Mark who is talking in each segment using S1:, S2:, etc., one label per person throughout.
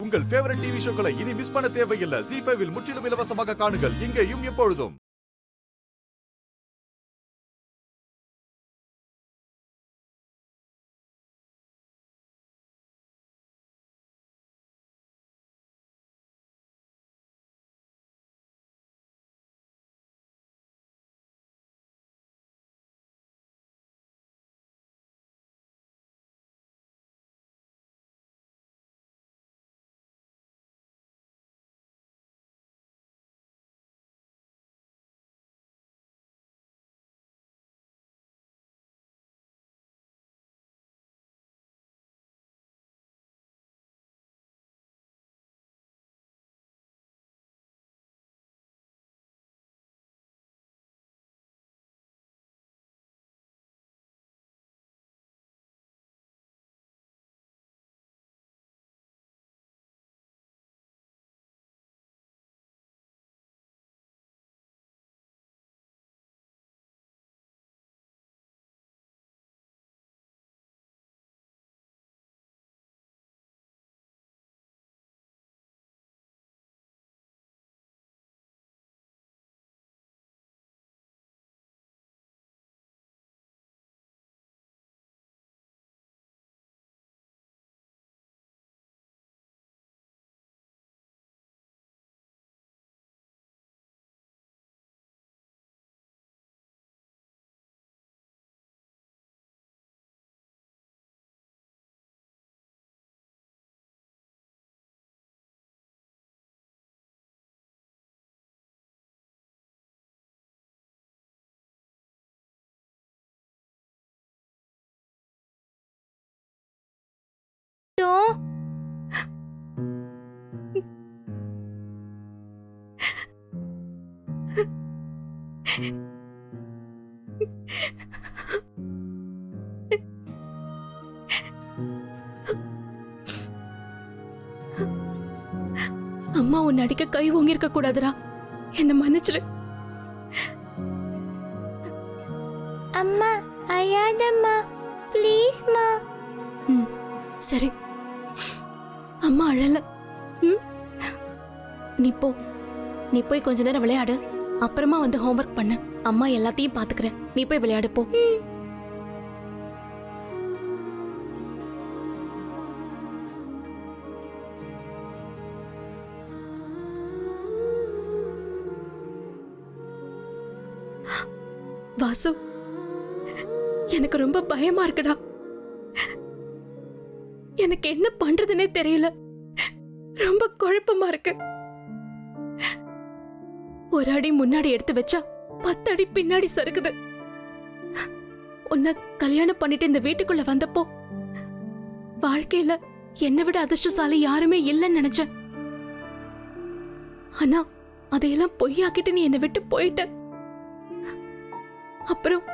S1: உங்கள் favourite TV ஷோக்களை இனி miss பண்ண தேவையில்லை. ZEE5 இல் முற்றிலும் இலவசமாக காணுங்கள், இங்கேயும் எப்பொழுதும்.
S2: அம்மா உன்னை அடிக்க கை ஓங்கிருக்க கூடாதுடா, என்ன மன்னிச்சிரு.
S3: அம்மா அழாதம்மா, ப்ளீஸ்மா.
S2: சரி, அம்மா அழல. நீ போய் கொஞ்ச நேரம் விளையாடு, அப்புறமா வந்து ஹோம்வொர்க் பண்ணு. அம்மா எல்லாத்தையும் பாத்துக்கிறேன், நீ போய் விளையாடு போ. வாசு, எனக்கு ரொம்ப பயமா இருக்குடா. எனக்கு என்ன பண்றதுன்னே தெரியல, ரொம்ப குழப்பமா இருக்கு. ஒரு அடி முன்னாடி எடுத்து வச்சா 10 அடி பின்னாடி சறுக்குது. உன்னை கல்யாணம் பண்ணிட்டு இந்த வீட்டுக்குள்ள வந்தப்போ வாழ்க்கையில என்னை விட அதிர்ஷ்டசாலி யாருமே இல்லைன்னு நினைச்சேன். ஆனா அதையெல்லாம் பொய்யாக்கிட்டு நீ என்னை விட்டு போயிட்ட. அப்புறம்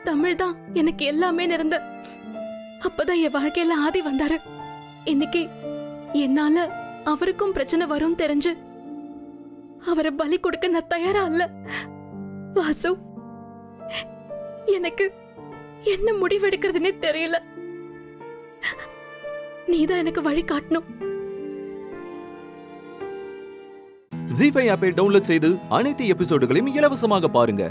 S2: தமிழ் தான் எனக்கு எல்லாமே நிறைந்த. அப்பதான் என் வாழ்க்கையில ஆதி வந்தாரு. இன்னைக்கு என்னால அவருக்கும் பிரச்சனை வரும் தெரிஞ்சு அவரை பலி கொடுக்க நான் தயாரா இல்ல. வாசு, எனக்கு என்ன முடிவெடுக்கிறதுனே தெரியல. நீதான் எனக்கு வழி காட்டணும்.
S4: ZEE5 ஆப்பை டவுன்லோட் செய்து அனைத்து எபிசோடுகளையும் இலவசமாக பாருங்க.